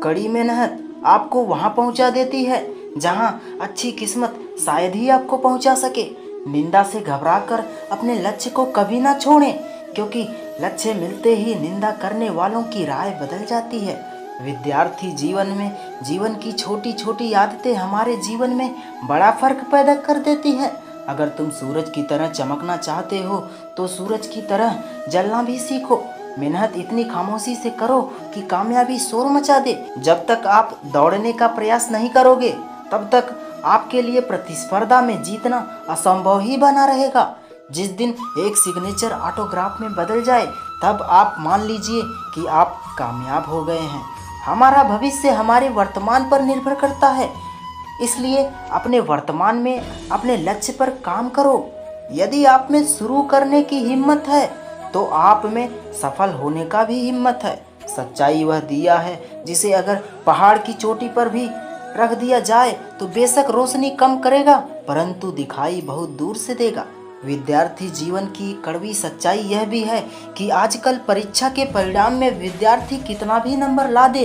कड़ी मेहनत आपको वहां पहुंचा देती है जहां अच्छी किस्मत शायद ही आपको पहुंचा सके। निंदा से घबराकर अपने लक्ष्य को कभी ना छोड़ें, क्योंकि लक्ष्य मिलते ही निंदा करने वालों की राय बदल जाती है। विद्यार्थी जीवन में जीवन की छोटी छोटी आदतें हमारे जीवन में बड़ा फर्क पैदा कर देती हैं। अगर तुम सूरज की तरह चमकना चाहते हो तो सूरज की तरह जलना भी सीखो। मेहनत इतनी खामोशी से करो कि कामयाबी शोर मचा दे। जब तक आप दौड़ने का प्रयास नहीं करोगे तब तक आपके लिए प्रतिस्पर्धा में जीतना असंभव ही बना रहेगा। जिस दिन एक सिग्नेचर ऑटोग्राफ में बदल जाए तब आप मान लीजिए कि आप कामयाब हो गए हैं। हमारा भविष्य हमारे वर्तमान पर निर्भर करता है, इसलिए अपने वर्तमान में अपने लक्ष्य पर काम करो। यदि आप में शुरू करने की हिम्मत है तो आप में सफल होने का भी हिम्मत है। सच्चाई वह दिया है जिसे अगर पहाड़ की चोटी पर भी रख दिया जाए तो बेशक रोशनी कम करेगा परंतु दिखाई बहुत दूर से देगा। विद्यार्थी जीवन की कड़वी सच्चाई यह भी है कि आजकल परीक्षा के परिणाम में विद्यार्थी कितना भी नंबर ला दे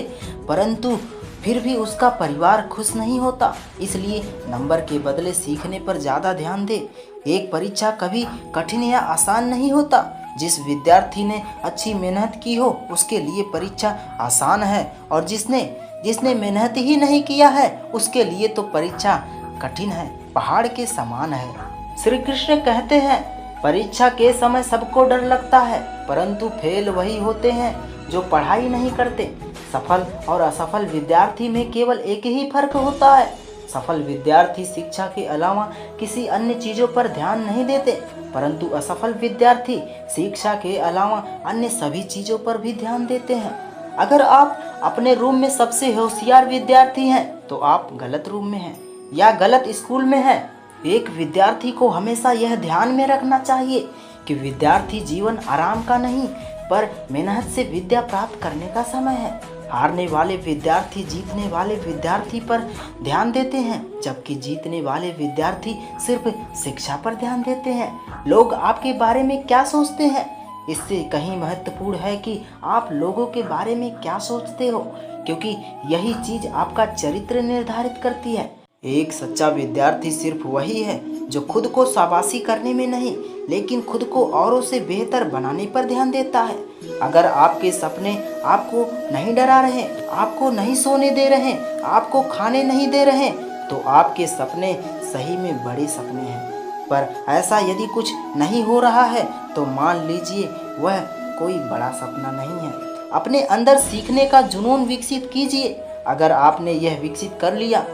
परंतु फिर भी उसका परिवार खुश नहीं होता। इसलिए नंबर के बदले सीखने पर ज़्यादा ध्यान दे। एक परीक्षा कभी कठिन या आसान नहीं होता। जिस विद्यार्थी ने अच्छी मेहनत की हो उसके लिए परीक्षा आसान है और जिसने मेहनत ही नहीं किया है उसके लिए तो परीक्षा कठिन है, पहाड़ के समान है। श्री कृष्ण कहते हैं, परीक्षा के समय सबको डर लगता है परंतु फेल वही होते हैं जो पढ़ाई नहीं करते। सफल और असफल विद्यार्थी में केवल एक ही फर्क होता है। सफल विद्यार्थी शिक्षा के अलावा किसी अन्य चीज़ों पर ध्यान नहीं देते परंतु असफल विद्यार्थी शिक्षा के अलावा अन्य सभी चीज़ों पर भी ध्यान देते हैं। अगर आप अपने रूम में सबसे होशियार विद्यार्थी हैं तो आप गलत रूम में हैं या गलत स्कूल में हैं। एक विद्यार्थी को हमेशा यह ध्यान में रखना चाहिए कि विद्यार्थी जीवन आराम का नहीं पर मेहनत से विद्या प्राप्त करने का समय है। हारने वाले विद्यार्थी जीतने वाले विद्यार्थी पर ध्यान देते हैं जबकि जीतने वाले विद्यार्थी सिर्फ शिक्षा पर ध्यान देते हैं। लोग आपके बारे में क्या सोचते हैं इससे कहीं महत्वपूर्ण है कि आप लोगों के बारे में क्या सोचते हो, क्योंकि यही चीज आपका चरित्र निर्धारित करती है। एक सच्चा विद्यार्थी सिर्फ वही है जो खुद को शाबाशी करने में नहीं लेकिन खुद को औरों से बेहतर बनाने पर ध्यान देता है। अगर आपके सपने आपको नहीं डरा रहे, आपको नहीं सोने दे रहे, आपको खाने नहीं दे रहे तो आपके सपने सही में बड़े सपने हैं। पर ऐसा यदि कुछ नहीं हो रहा है तो मान लीजिए वह कोई बड़ा सपना नहीं है। अपने अंदर सीखने का जुनून विकसित कीजिए। अगर आपने यह विकसित कर लिया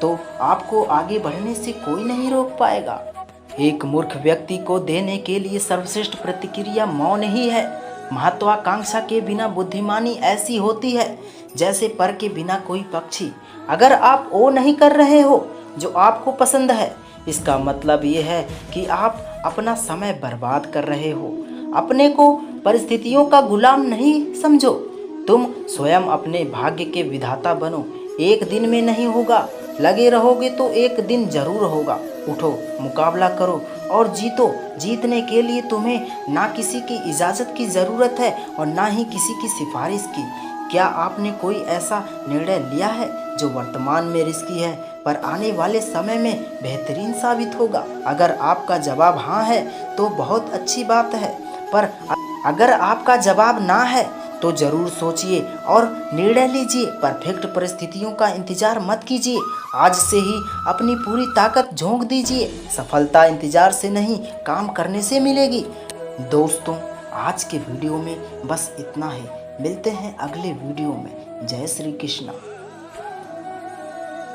तो आपको आगे बढ़ने से कोई नहीं रोक पाएगा। एक मूर्ख व्यक्ति को देने के लिए सर्वश्रेष्ठ प्रतिक्रिया मौन ही है। महत्वाकांक्षा के बिना बुद्धिमानी ऐसी होती है जैसे पर के बिना कोई पक्षी। अगर आप वो नहीं कर रहे हो जो आपको पसंद है इसका मतलब ये है कि आप अपना समय बर्बाद कर रहे हो। अपने को परिस्थितियों का गुलाम नहीं समझो, तुम स्वयं अपने भाग्य के विधाता बनो। एक दिन में नहीं होगा, लगे रहोगे तो एक दिन जरूर होगा। उठो, मुकाबला करो और जीतो। जीतने के लिए तुम्हें ना किसी की इजाज़त की ज़रूरत है और ना ही किसी की सिफारिश की। क्या आपने कोई ऐसा निर्णय लिया है जो वर्तमान में रिस्की है पर आने वाले समय में बेहतरीन साबित होगा? अगर आपका जवाब हाँ है तो बहुत अच्छी बात है, पर अगर आपका जवाब ना है तो ज़रूर सोचिए और निर्णय लीजिए। परफेक्ट परिस्थितियों का इंतज़ार मत कीजिए, आज से ही अपनी पूरी ताकत झोंक दीजिए। सफलता इंतज़ार से नहीं, काम करने से मिलेगी। दोस्तों, आज के वीडियो में बस इतना ही। मिलते हैं अगले वीडियो में। जय श्री कृष्ण।